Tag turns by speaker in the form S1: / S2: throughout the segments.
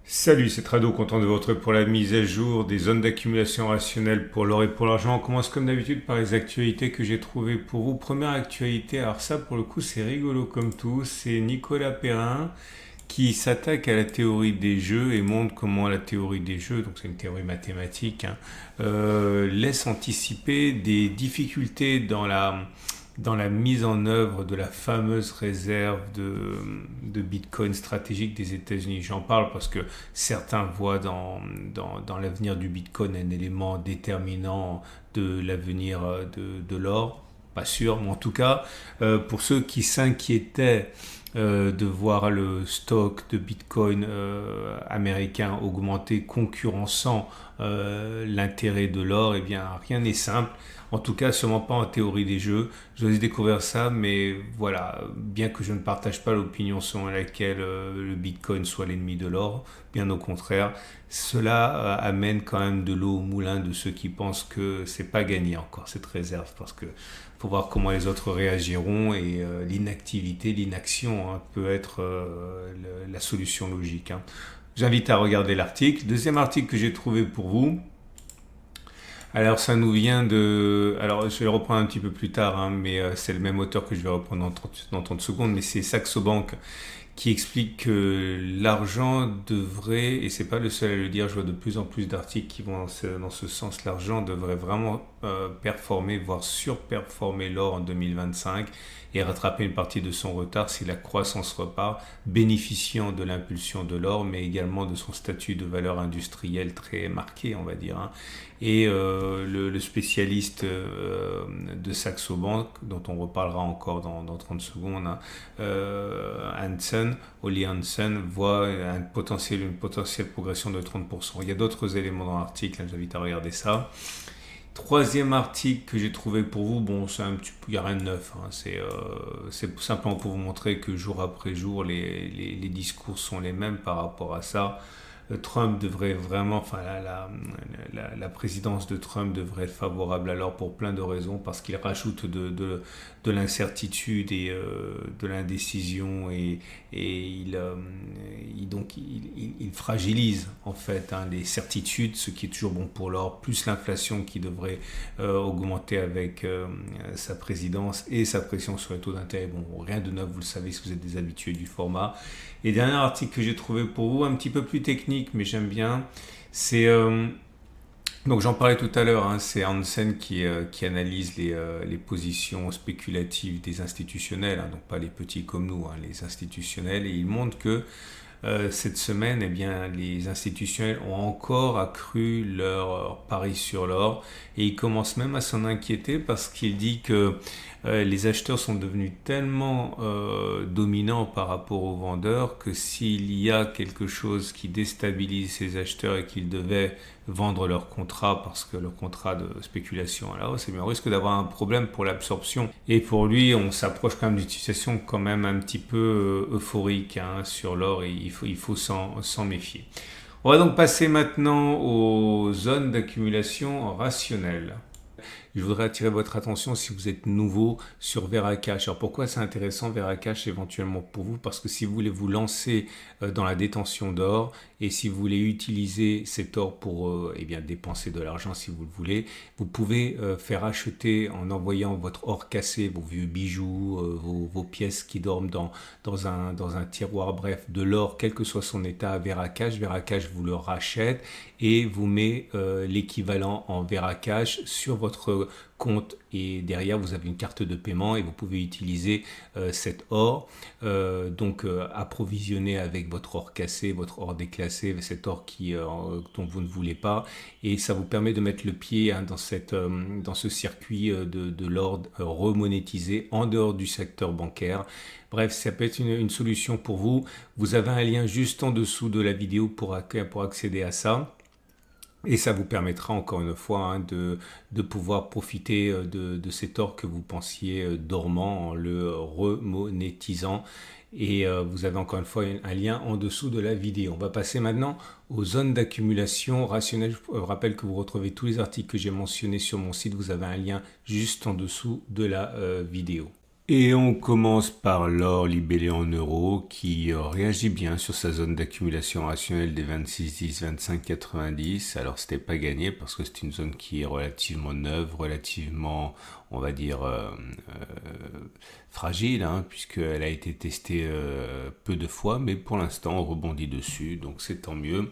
S1: Salut, c'est Trado, content de vous retrouver pour la mise à jour des zones d'accumulation rationnelle pour l'or et pour l'argent. On commence comme d'habitude par les actualités que j'ai trouvées pour vous. Première actualité, alors ça pour le coup c'est rigolo comme tout, c'est Nicolas Perrin qui s'attaque à la théorie des jeux et montre comment la théorie des jeux, donc c'est une théorie mathématique, laisse anticiper des difficultés dans la mise en œuvre de la fameuse réserve de Bitcoin stratégique des États-Unis. J'en parle parce que certains voient dans l'avenir du Bitcoin un élément déterminant de l'avenir de l'or. Pas sûr, mais en tout cas, pour ceux qui s'inquiétaient de voir le stock de Bitcoin américain augmenter concurrençant l'intérêt de l'or, eh bien rien n'est simple. En tout cas, sûrement pas en théorie des jeux. Je dois découvrir ça, mais voilà, bien que je ne partage pas l'opinion selon laquelle le Bitcoin soit l'ennemi de l'or, bien au contraire, cela amène quand même de l'eau au moulin de ceux qui pensent que c'est pas gagné encore cette réserve, parce que faut voir comment les autres réagiront et l'inactivité, l'inaction peut être la solution logique. J'invite à regarder l'article. Deuxième article que j'ai trouvé pour vous. Alors ça nous vient de... Alors je vais le reprendre un petit peu plus tard, mais c'est le même auteur que je vais reprendre dans 30 secondes, mais c'est Saxo Bank qui explique que l'argent devrait, et c'est pas le seul à le dire, je vois de plus en plus d'articles qui vont dans ce sens, l'argent devrait vraiment performer, voire surperformer l'or en 2025 et rattraper une partie de son retard si la croissance repart, bénéficiant de l'impulsion de l'or, mais également de son statut de valeur industrielle très marqué, on va dire. Et le spécialiste de Saxo Bank, dont on reparlera encore dans 30 secondes, Hansen, Oli Hansen, voit une potentielle progression de 30%. Il y a d'autres éléments dans l'article, j'invite à regarder ça. Troisième article que j'ai trouvé pour vous, bon, c'est un petit peu, il n'y a rien de neuf, c'est simplement pour vous montrer que jour après jour, les discours sont les mêmes par rapport à ça. Trump devrait vraiment, enfin la présidence de Trump devrait être favorable à l'or pour plein de raisons, parce qu'il rajoute de l'incertitude et de l'indécision et il fragilise en fait les certitudes, ce qui est toujours bon pour l'or, plus l'inflation qui devrait augmenter avec sa présidence et sa pression sur les taux d'intérêt. Bon, rien de neuf, vous le savez si vous êtes des habitués du format. Et dernier article que j'ai trouvé pour vous, un petit peu plus technique, mais j'aime bien, c'est... donc j'en parlais tout à l'heure, c'est Hansen qui analyse les positions spéculatives des institutionnels, donc pas les petits comme nous, les institutionnels, et il montre que cette semaine, eh bien, les institutionnels ont encore accru leur pari sur l'or et ils commencent même à s'en inquiéter parce qu'il dit que les acheteurs sont devenus tellement dominants par rapport aux vendeurs que s'il y a quelque chose qui déstabilise ces acheteurs et qu'ils devaient vendre leur contrat parce que leur contrat de spéculation à la hausse, on risque d'avoir un problème pour l'absorption. Et pour lui, on s'approche quand même d'une situation quand même un petit peu euphorique sur l'or et il faut s'en méfier. On va donc passer maintenant aux zones d'accumulation rationnelle. Je voudrais attirer votre attention si vous êtes nouveau sur Veracash. Alors pourquoi c'est intéressant Veracash éventuellement pour vous? Parce que si vous voulez vous lancer dans la détention d'or et si vous voulez utiliser cet or pour dépenser de l'argent si vous le voulez, vous pouvez faire acheter en envoyant votre or cassé, vos vieux bijoux, vos pièces qui dorment dans un tiroir, bref, de l'or, quel que soit son état à Veracash. Veracash vous le rachète et vous met l'équivalent en Veracash sur votre compte et derrière vous avez une carte de paiement et vous pouvez utiliser cet or approvisionner avec votre or cassé, votre or déclassé, cet or dont vous ne voulez pas, et ça vous permet de mettre le pied dans ce circuit de l'or remonétisé en dehors du secteur bancaire. Bref, ça peut être une solution pour vous. Vous avez un lien juste en dessous de la vidéo pour accéder à ça. Et ça vous permettra encore une fois de pouvoir profiter de cet or que vous pensiez dormant en le remonétisant. Et vous avez encore une fois un lien en dessous de la vidéo. On va passer maintenant aux zones d'accumulation rationnelle. Je rappelle que vous retrouvez tous les articles que j'ai mentionnés sur mon site. Vous avez un lien juste en dessous de la vidéo. Et on commence par l'or libellé en euros qui réagit bien sur sa zone d'accumulation rationnelle des 26,10, 25,90. Alors c'était pas gagné parce que c'est une zone qui est relativement neuve, relativement, on va dire, fragile, hein, puisqu'elle a été testée peu de fois, mais pour l'instant on rebondit dessus, donc c'est tant mieux.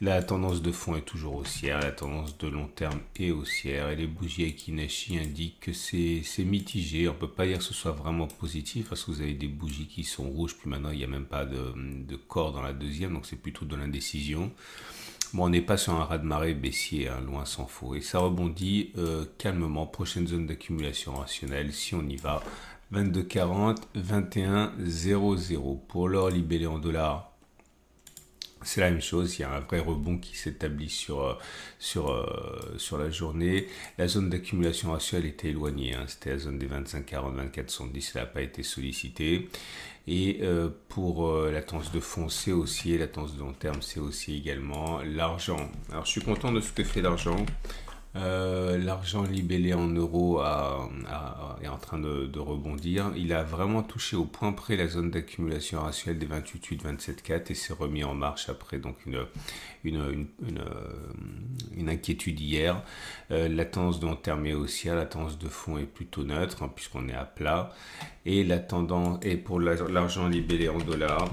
S1: La tendance de fond est toujours haussière, la tendance de long terme est haussière, et les bougies Akinashi indiquent que c'est mitigé. On peut pas dire que ce soit vraiment positif, parce que vous avez des bougies qui sont rouges, puis maintenant il n'y a même pas de corps dans la deuxième, donc c'est plutôt de l'indécision. Bon, on n'est pas sur un raz-de-marée baissier, hein, loin s'en faut. Et ça rebondit calmement. Prochaine zone d'accumulation rationnelle, si on y va. 22,40, 21,00. Pour l'or libellé en dollars, c'est la même chose, il y a un vrai rebond qui s'établit sur la journée. La zone d'accumulation rationnelle était éloignée, hein. C'était la zone des 25, 40, 24, 70, elle n'a pas été sollicitée. Et pour la tendance de fond, c'est haussier, la tendance de long terme, c'est haussier également. L'argent, alors je suis content de ce que fait l'argent. L'argent libellé en euros est en train de rebondir. Il a vraiment touché au point près la zone d'accumulation rationnelle des 28,8, 27,4 et s'est remis en marche après donc une inquiétude hier. La tendance de long terme est haussière, la tendance de fond est plutôt neutre, hein, puisqu'on est à plat. Et la tendance est pour l'argent libellé en dollars.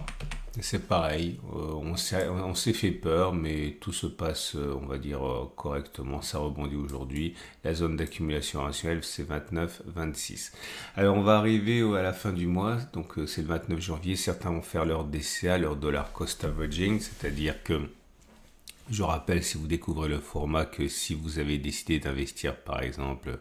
S1: C'est pareil, on s'est fait peur, mais tout se passe, on va dire, correctement. Ça rebondit aujourd'hui. La zone d'accumulation rationnelle, c'est 29, 26. Alors, on va arriver à la fin du mois, donc c'est le 29 janvier. Certains vont faire leur DCA, leur dollar cost averaging, c'est-à-dire que, je rappelle, si vous découvrez le format, que si vous avez décidé d'investir, par exemple,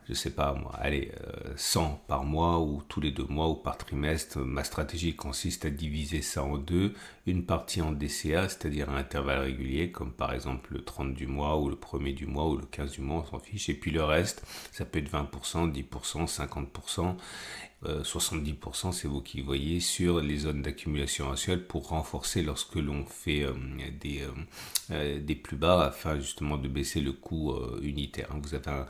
S1: je sais pas moi, allez, 100 par mois ou tous les 2 mois ou par trimestre, ma stratégie consiste à diviser ça en deux, une partie en DCA, c'est-à-dire à intervalles réguliers, comme par exemple le 30 du mois ou le 1er du mois ou le 15 du mois, on s'en fiche, et puis le reste, ça peut être 20%, 10%, 50%, 70%, c'est vous qui voyez, sur les zones d'accumulation rationnelle pour renforcer lorsque l'on fait des plus bas afin justement de baisser le coût unitaire. Vous avez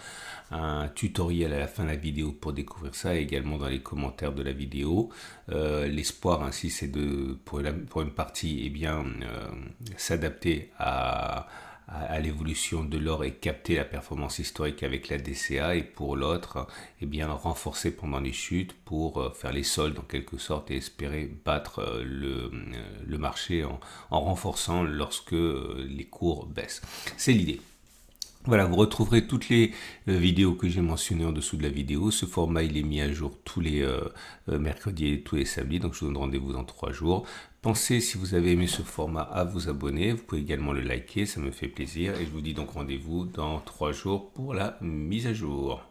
S1: un tutoriel à la fin de la vidéo pour découvrir ça et également dans les commentaires de la vidéo. L'espoir ainsi c'est de pour une partie s'adapter à l'évolution de l'or et capter la performance historique avec la DCA, et pour l'autre, renforcer pendant les chutes pour faire les soldes en quelque sorte et espérer battre le marché en renforçant lorsque les cours baissent. C'est l'idée. Voilà, vous retrouverez toutes les vidéos que j'ai mentionnées en dessous de la vidéo. Ce format, il est mis à jour tous les mercredis et tous les samedis, donc je vous donne rendez-vous dans 3 jours. Pensez, si vous avez aimé ce format, à vous abonner. Vous pouvez également le liker, ça me fait plaisir. Et je vous dis donc rendez-vous dans 3 jours pour la mise à jour.